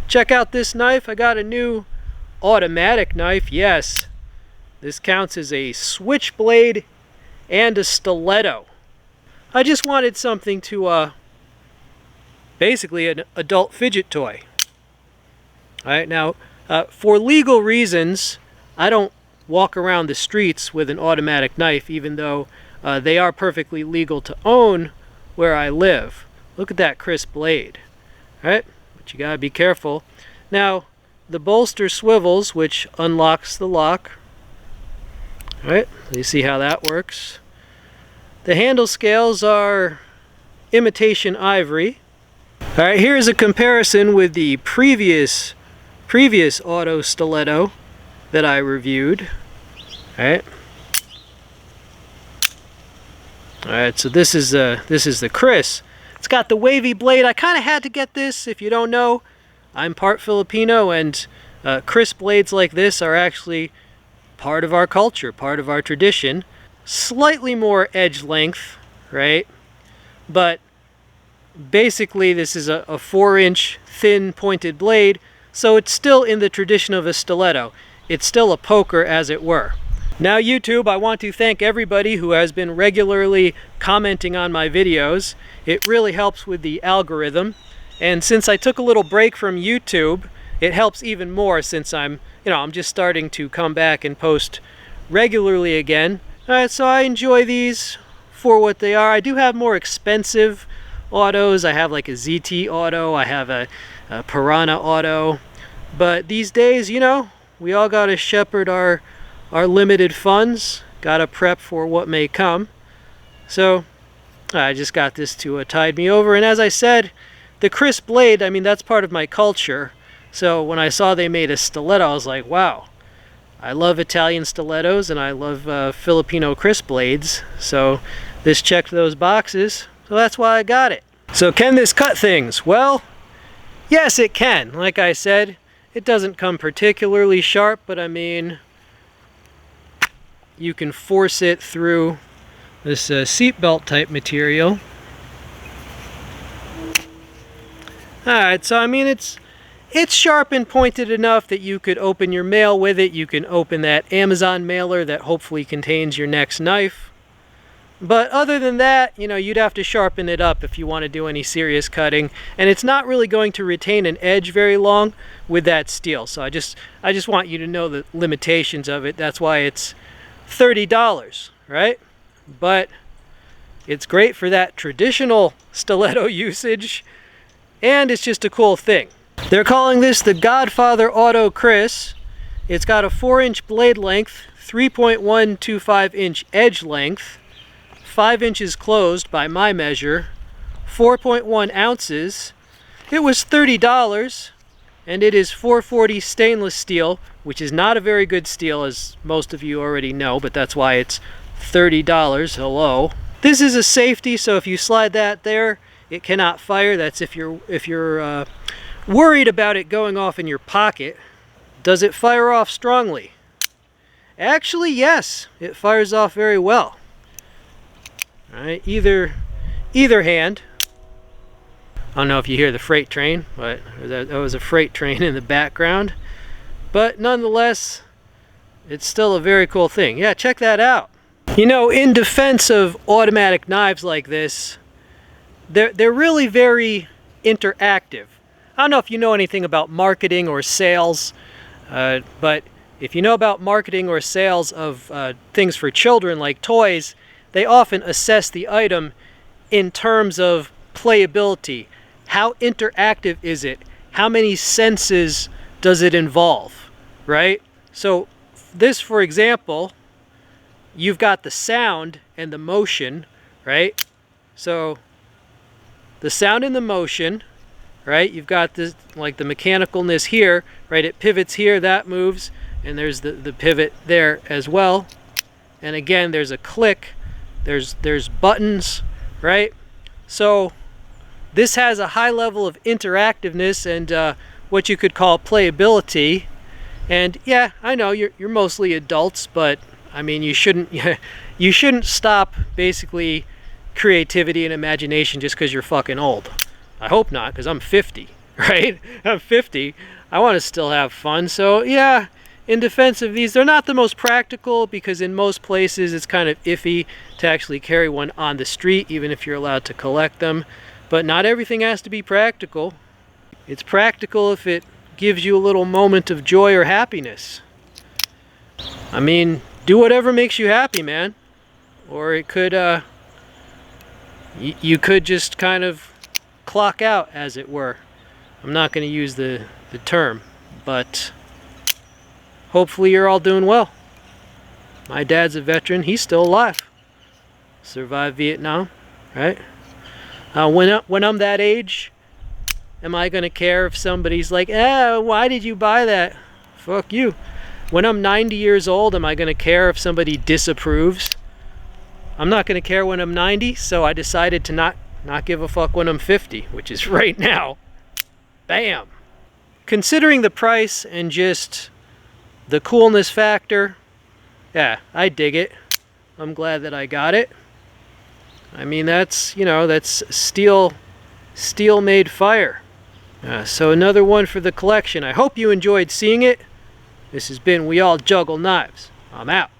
check out this knife. I got a new automatic knife. Yes, this counts as a switchblade and a stiletto. I just wanted something to, basically an adult fidget toy. Alright, now, for legal reasons, I don't walk around the streets with an automatic knife, even though they are perfectly legal to own where I live. Look at that crisp blade. Alright, but you gotta be careful. Now, the bolster swivels, which unlocks the lock. Alright, you see how that works. The handle scales are imitation ivory. Alright, here's a comparison with the previous auto stiletto that I reviewed. Alright, so this is the Kris. It's got the wavy blade. I kind of had to get this. If you don't know, I'm part Filipino, and Kris blades like this are actually part of our culture, part of our tradition. Slightly more edge length, right? But basically this is a 4-inch thin pointed blade, so it's still in the tradition of a stiletto. It's still a poker, as it were. Now YouTube, I want to thank everybody who has been regularly commenting on my videos. It really helps with the algorithm, and since I took a little break from YouTube, it helps even more since I'm just starting to come back and post regularly again. Alright, so I enjoy these for what they are. I do have more expensive autos. I have like a ZT auto, I have a Piranha auto, but these days, we all gotta shepherd our limited funds, gotta prep for what may come. So I just got this to tide me over, and as I said, the Kris blade, that's part of my culture. So when I saw they made a stiletto, I was like, wow, I love Italian stilettos and I love Filipino Kris blades, so this checked those boxes, so that's why I got it. So can this cut things? Well, yes it can. Like I said, it doesn't come particularly sharp, but you can force it through this seatbelt type material. Alright, so it's sharp and pointed enough that you could open your mail with it. You can open that Amazon mailer that hopefully contains your next knife. But other than that, you'd have to sharpen it up if you want to do any serious cutting. And it's not really going to retain an edge very long with that steel. So I just want you to know the limitations of it. That's why it's $30, right? But it's great for that traditional stiletto usage, and it's just a cool thing. They're calling this the Godfather Auto Kris. It's got a 4-inch blade length, 3.125-inch edge length, 5 inches closed by my measure, 4.1 ounces. It was $30, and it is 440 stainless steel, which is not a very good steel, as most of you already know, but that's why it's $30. Hello. This is a safety, so if you slide that there, it cannot fire. That's if you're worried about it going off in your pocket. Does it fire off strongly? Actually, yes, it fires off very well. All right, either hand. I don't know if you hear the freight train, but that was a freight train in the background. But nonetheless, it's still a very cool thing. Yeah, check that out. In defense of automatic knives like this, they're really very interactive. I don't know if you know anything about marketing or sales, but if you know about marketing or sales of things for children like toys, they often assess the item in terms of playability. How interactive is it? How many senses does it involve, right? So this, for example, you've got the sound and the motion, right? So the sound and the motion, right? You've got this, like the mechanicalness here, right? It pivots here, that moves, and there's the pivot there as well. And again, there's a click, there's buttons, right? So this has a high level of interactiveness and what you could call playability. And yeah, I know you're mostly adults, but you shouldn't stop basically creativity and imagination just because you're fucking old. I hope not, because I'm 50, right? I'm 50. I want to still have fun. So yeah, in defense of these, they're not the most practical because in most places it's kind of iffy to actually carry one on the street, even if you're allowed to collect them. But not everything has to be practical. It's practical if it gives you a little moment of joy or happiness. I mean, do whatever makes you happy, man. Or it could, you could just kind of clock out, as it were. I'm not going to use the term, but hopefully you're all doing well. My dad's a veteran. He's still alive. Survived Vietnam, right? When I'm that age, am I going to care if somebody's like, why did you buy that? Fuck you. When I'm 90 years old, am I going to care if somebody disapproves? I'm not going to care when I'm 90, so I decided to not give a fuck when I'm 50, which is right now. Bam. Considering the price and just the coolness factor, yeah, I dig it. I'm glad that I got it. I mean, that's, you know, that's steel made fire. So another one for the collection. I hope you enjoyed seeing it. This has been We All Juggle Knives. I'm out.